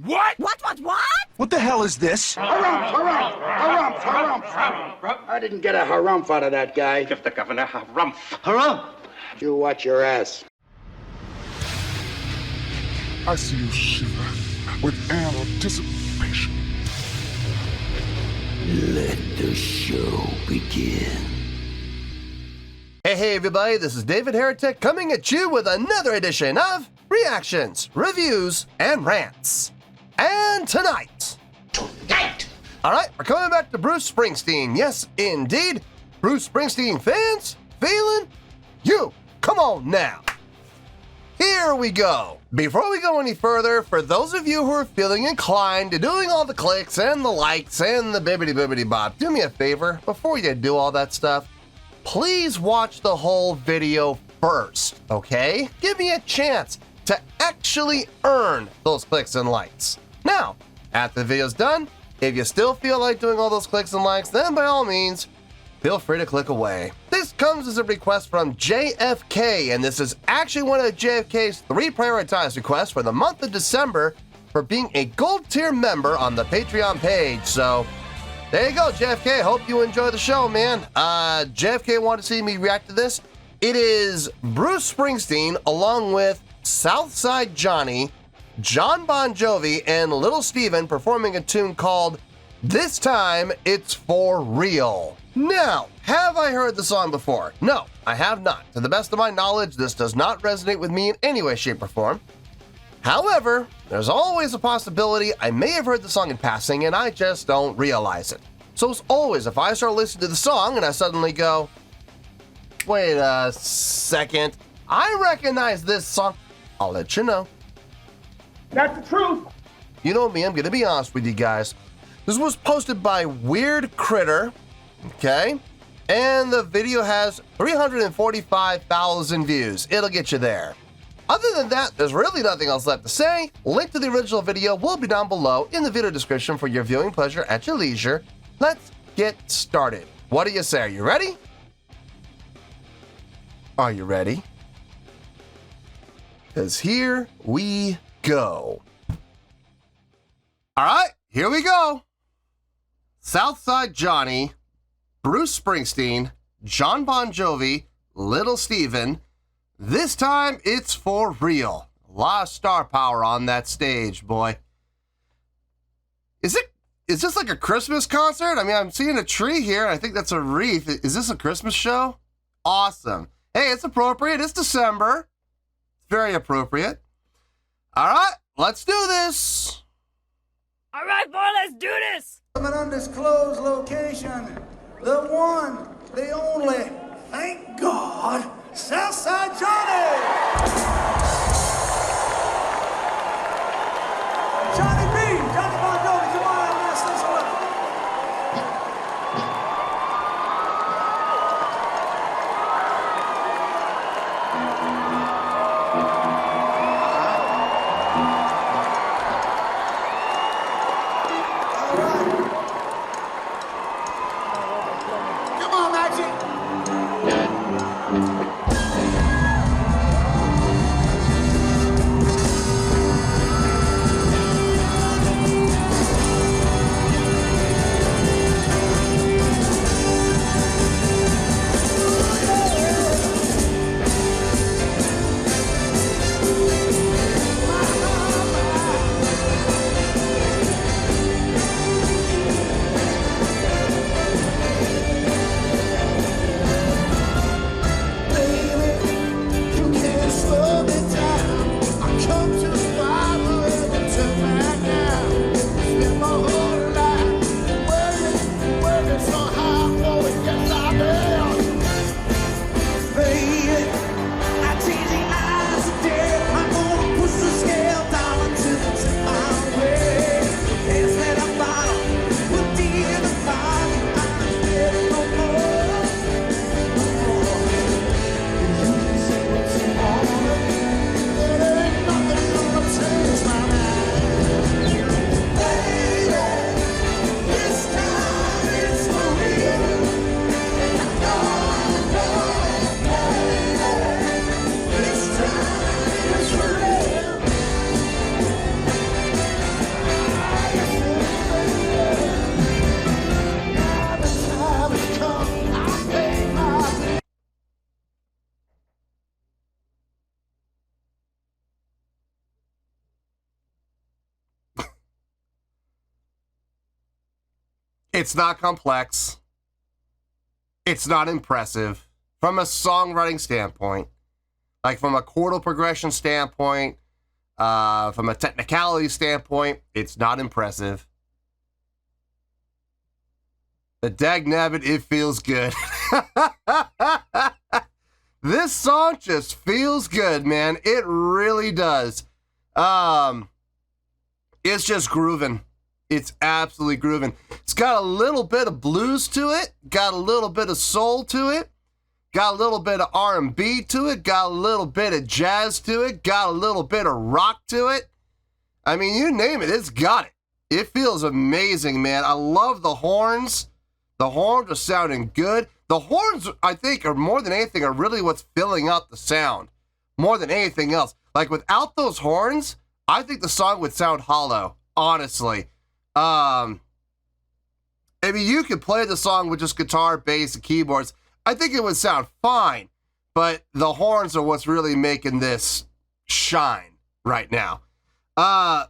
What? What? What the hell is this? Harumph. I didn't get a harumph out of that guy. Give the governor harumph. Harumph! You watch your ass. I see you shiver with anticipation. Let the show begin. Hey everybody, this is David Heretic coming at you with another edition of Reactions, Reviews, and Rants. And tonight! Alright, we're coming back to Bruce Springsteen. Yes, indeed, Bruce Springsteen Fans feeling you. Come on now. Here we go. Before we go any further, for those of you who are feeling inclined to doing all the clicks and the likes and the bibbidi bop, do me a favor, before you do all that stuff, please watch the whole video first, okay? Give me a chance to actually earn those clicks and likes. Now, after the video's done, if you still feel like doing all those clicks and likes, then by all means, feel free to click away. This comes as a request from JFK, and this is actually one of JFK's 3 prioritized requests for the month of December for being a gold tier member on the Patreon page. So, there you go, JFK. Hope you enjoy the show, man. JFK wanted to see me react to this. It is Bruce Springsteen along with Southside Johnny, Jon Bon Jovi, and Little Steven performing a tune called This Time It's For Real. Now, have I heard the song before? No, I have not. To the best of my knowledge, this does not resonate with me in any way, shape, or form. However, there's always a possibility I may have heard the song in passing and I just don't realize it. So as always, if I start listening to the song and I suddenly go, wait a second, I recognize this song, I'll let you know. That's the truth. You know me, I'm gonna be honest with you guys. This was posted by Weird Critter, okay? And the video has 345,000 views. It'll get you there. Other than that, there's really nothing else left to say. Link to the original video will be down below in the video description for your viewing pleasure at your leisure. Let's get started. What do you say? Are you ready? Are you ready? Because here we go. All right, here we go. Southside Johnny, Bruce Springsteen, Jon Bon Jovi, Little Steven. This time it's for real. A lot of star power on that stage, boy. Is this like a Christmas concert? I mean, I'm seeing a tree here. I think that's a wreath. Is this a Christmas show? Awesome. Hey, it's appropriate. It's December. Very appropriate. All right, let's do this. All right, boy, let's do this. From an undisclosed location, the one, the only, thank God, Southside Johnny! Johnny B! Johnny Bon Jovi, come on out, man, say something. Come on, Maxie! It's not complex. It's not impressive from a songwriting standpoint, like from a chordal progression standpoint, from a technicality standpoint, it's not impressive. But dagnabbit, it feels good. This song just feels good, man. It really does. It's just grooving. It's absolutely grooving. It's got a little bit of blues to it, got a little bit of soul to it, got a little bit of R&B to it, got a little bit of jazz to it, got a little bit of rock to it. I mean, you name it, it's got it. It feels amazing, man. I love the horns. The horns are sounding good. The horns, I think, are more than anything, are really what's filling out the sound. More than anything else. Like, without those horns, I think the song would sound hollow, honestly. I mean, you could play the song with just guitar, bass, and keyboards. I think it would sound fine, but the horns are what's really making this shine right now.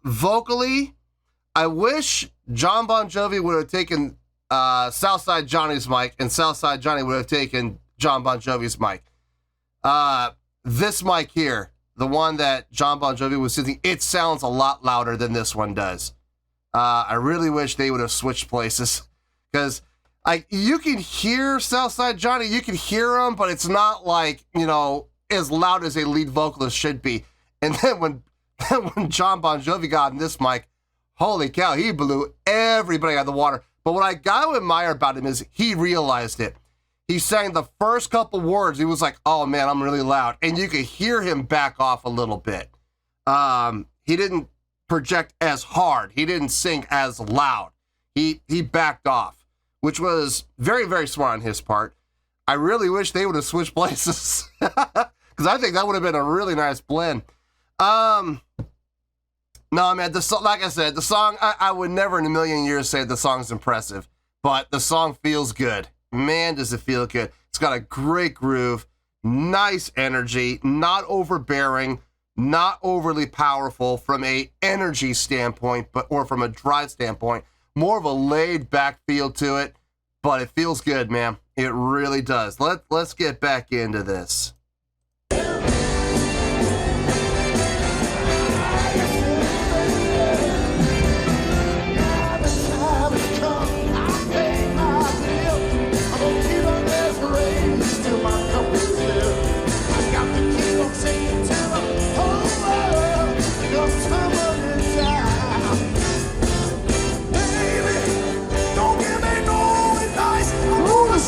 Vocally, I wish Jon Bon Jovi would have taken Southside Johnny's mic, and Southside Johnny would have taken Jon Bon Jovi's mic. This mic here, the one that Jon Bon Jovi was using, it sounds a lot louder than this one does. I really wish they would have switched places, because like you can hear Southside Johnny, you can hear him, but it's not like, you know, as loud as a lead vocalist should be. And then when Jon Bon Jovi got in this mic, holy cow, he blew everybody out of the water. But what I got to admire about him is he realized it. He sang the first couple words, he was like, oh man, I'm really loud. And you could hear him back off a little bit. He didn't project as hard. He didn't sing as loud. He backed off, which was very, very smart on his part. I really wish they would have switched places, because I think that would have been a really nice blend. No, man, like I said, the song, I would never in a million years say the song's impressive, but the song feels good. Man, does it feel good. It's got a great groove, nice energy, not overbearing, not overly powerful from a energy standpoint, or from a drive standpoint, more of a laid back feel to it, but it feels good, man. It really does. Let's get back into this.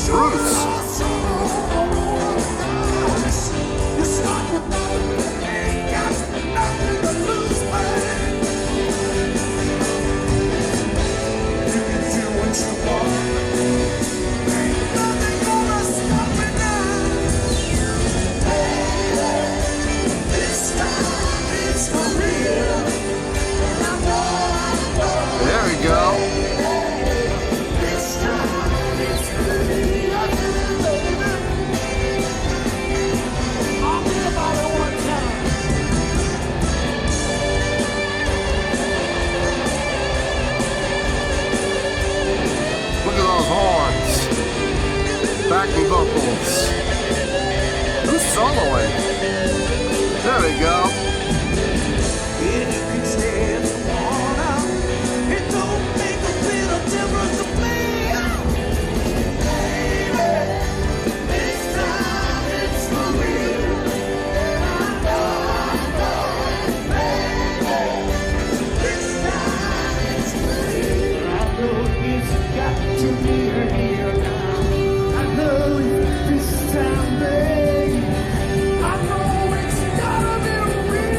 Bruce. There we go. Horns, backing vocals. Who's soloing? There we go. It don't make a bit of difference to me. Baby, this time it's for real. And I know, baby, this time it's for real. I know it's got to be real now. I know this time, baby. I know it's gotta be real.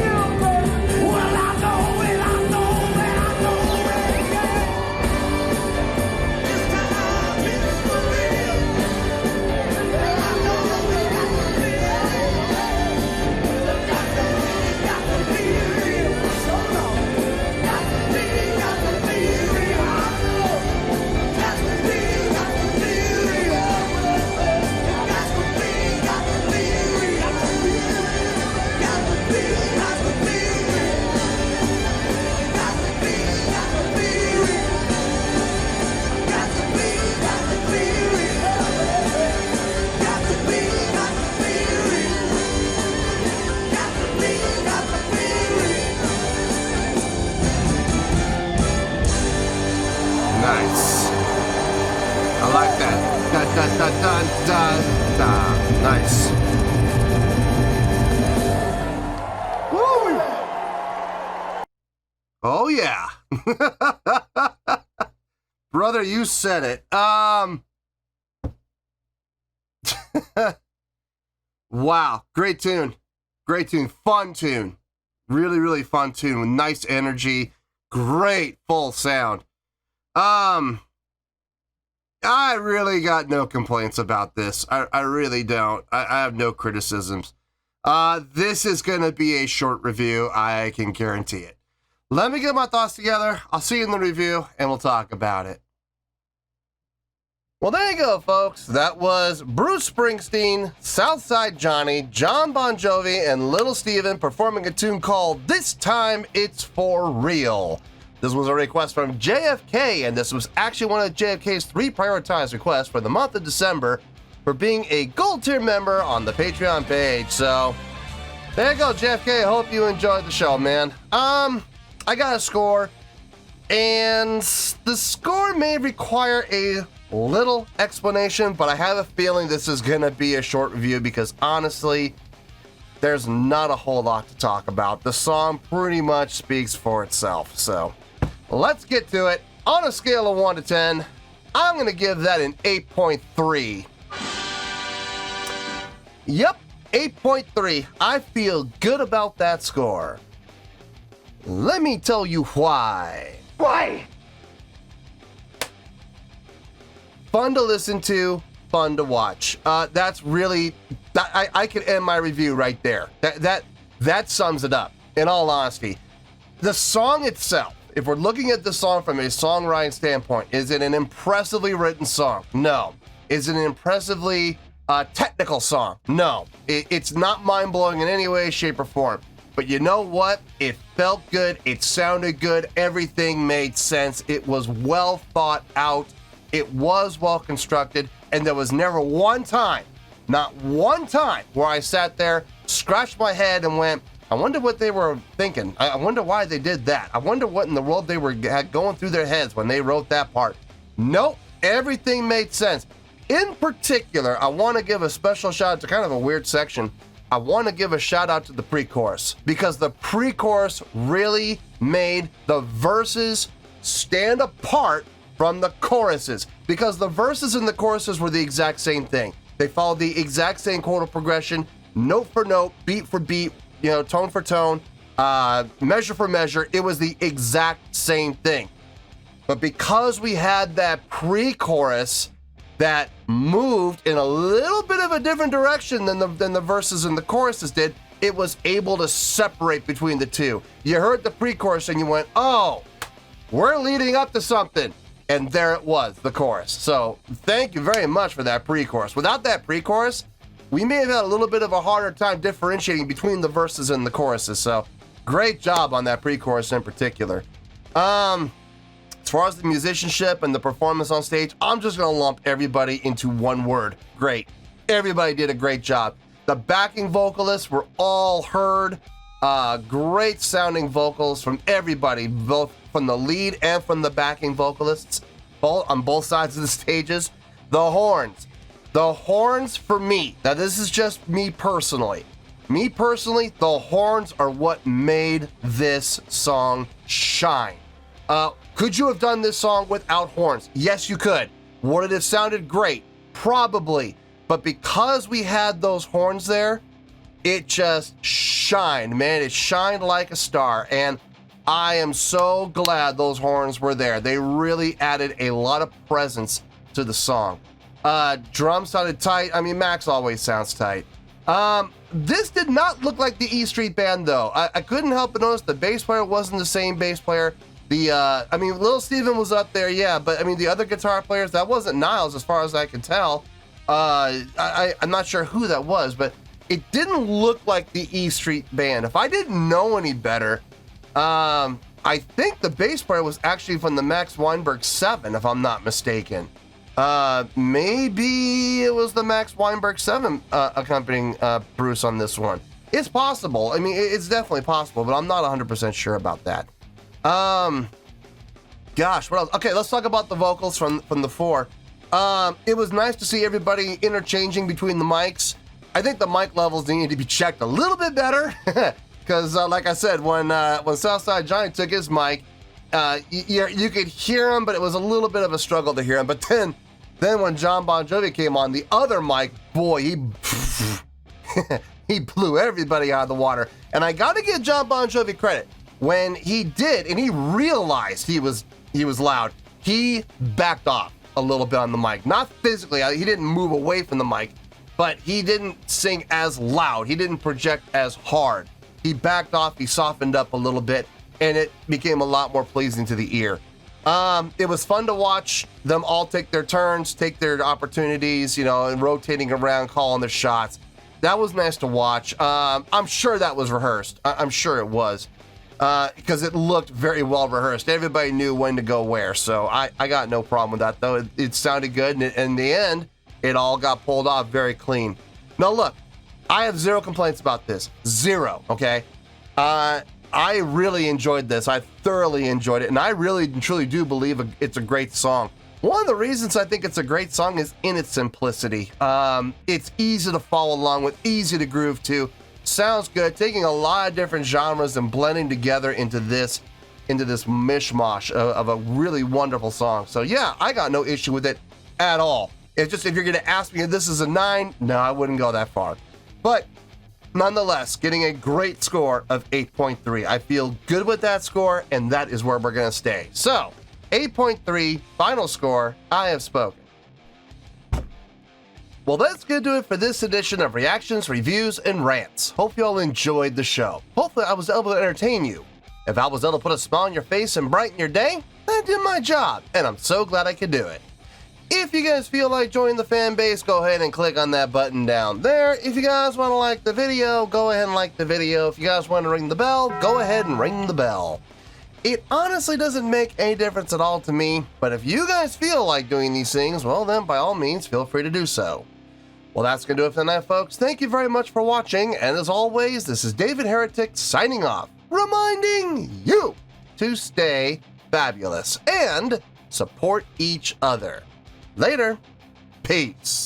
Nice. I like that. Dun, dun, dun, dun, dun, dun. Nice. Woo! Oh, yeah. Brother, you said it. Wow. Great tune. Great tune. Fun tune. Really, really fun tune with nice energy. Great full sound. I really got no complaints about this. I really don't. I have no criticisms. This is going to be a short review. I can guarantee it. Let me get my thoughts together. I'll see you in the review, and we'll talk about it. Well, there you go, folks. That was Bruce Springsteen, Southside Johnny, Jon Bon Jovi, and Little Steven performing a tune called This Time It's For Real. This was a request from JFK, and this was actually one of JFK's 3 prioritized requests for the month of December for being a gold tier member on the Patreon page. So, there you go, JFK. I hope you enjoyed the show, man. I got a score, and the score may require a little explanation, but I have a feeling this is going to be a short review because honestly, there's not a whole lot to talk about. The song pretty much speaks for itself. So let's get to it. On a scale of 1 to 10, I'm going to give that an 8.3. Yep, 8.3. I feel good about that score. Let me tell you why. Why? Fun to listen to, fun to watch. That's really, I could end my review right there. That sums it up, in all honesty. The song itself, if we're looking at the song from a songwriting standpoint, is it an impressively written song? No. Is it an impressively technical song? No. It's not mind-blowing in any way, shape, or form. But you know what? It felt good. It sounded good. Everything made sense. It was well thought out. It was well constructed, and there was never one time, not one time, where I sat there, scratched my head, and went, I wonder what they were thinking. I wonder why they did that. I wonder what in the world they were going through their heads when they wrote that part. Nope, everything made sense. In particular, I want to give a special shout out to kind of a weird section. I want to give a shout out to the pre-chorus, because the pre-chorus really made the verses stand apart from the choruses, because the verses and the choruses were the exact same thing. They followed the exact same chordal progression, note for note, beat for beat, tone for tone, measure for measure. It was the exact same thing. But because we had that pre-chorus that moved in a little bit of a different direction than the verses and the choruses did, it was able to separate between the two. You heard the pre-chorus and you went, oh, we're leading up to something. And there it was, the chorus. So thank you very much for that pre-chorus. Without that pre-chorus, we may have had a little bit of a harder time differentiating between the verses and the choruses. So great job on that pre-chorus in particular. As far as the musicianship and the performance on stage, I'm just going to lump everybody into one word. Great. Everybody did a great job. The backing vocalists were all heard. Great sounding vocals from everybody, both from the lead and from the backing vocalists, both on both sides of the stages. The horns for me. Now this is just me personally. The horns are what made this song shine. Could you have done this song without horns? Yes, you could. Would it have sounded great? Probably. But because we had those horns there, it just shined, man. It shined like a star. And I am so glad those horns were there. They really added a lot of presence to the song. Drums sounded tight. I mean, Max always sounds tight. This did not look like the E Street Band, though. I couldn't help but notice the bass player wasn't the same bass player. Little Steven was up there, yeah, but I mean, the other guitar players, that wasn't Niles as far as I can tell. I'm not sure who that was, but it didn't look like the E Street Band. If I didn't know any better, I think the bass player was actually from the Max Weinberg 7, if I'm not mistaken. Maybe it was the Max Weinberg 7 accompanying Bruce on this one. It's possible. I mean, it's definitely possible, but I'm not 100% sure about that. gosh, what else? Okay, let's talk about the vocals from the four. It was nice to see everybody interchanging between the mics. I think the mic levels needed to be checked a little bit better because, like I said, when Southside Johnny took his mic, you could hear him, but it was a little bit of a struggle to hear him. But then when Jon Bon Jovi came on the other mic, boy, he blew everybody out of the water. And I got to give Jon Bon Jovi credit. When he did, and he realized he was loud, he backed off a little bit on the mic. Not physically, he didn't move away from the mic, but he didn't sing as loud. He didn't project as hard. He backed off, he softened up a little bit, and it became a lot more pleasing to the ear. It was fun to watch them all take their turns, take their opportunities, and rotating around, calling their shots. That was nice to watch. I'm sure that was rehearsed. I'm sure it was. Because it looked very well rehearsed. Everybody knew when to go where, so I got no problem with that, though. It sounded good, and in the end, it all got pulled off very clean. Now, look, I have zero complaints about this. Zero, okay? I really enjoyed this. I thoroughly enjoyed it, and I really and truly do believe it's a great song. One of the reasons I think it's a great song is in its simplicity. It's easy to follow along with, easy to groove to. Sounds good, taking a lot of different genres and blending together into this mishmash of a really wonderful song. So yeah, I got no issue with it at all. It's just, if you're gonna ask me if this is a 9, no, I wouldn't go that far. But nonetheless, getting a great score of 8.3. I feel good with that score, and that is where we're gonna stay. So, 8.3, final score, I have spoken. Well, that's going to do it for this edition of Reactions, Reviews, and Rants. Hope you all enjoyed the show. Hopefully I was able to entertain you. If I was able to put a smile on your face and brighten your day, I did my job, and I'm so glad I could do it. If you guys feel like joining the fan base, go ahead and click on that button down there. If you guys want to like the video, go ahead and like the video. If you guys want to ring the bell, go ahead and ring the bell. It honestly doesn't make any difference at all to me, but if you guys feel like doing these things, well then by all means feel free to do so. Well, that's going to do it for tonight, folks. Thank you very much for watching, and as always, this is David Heretic signing off, reminding you to stay fabulous and support each other. Later. Peace.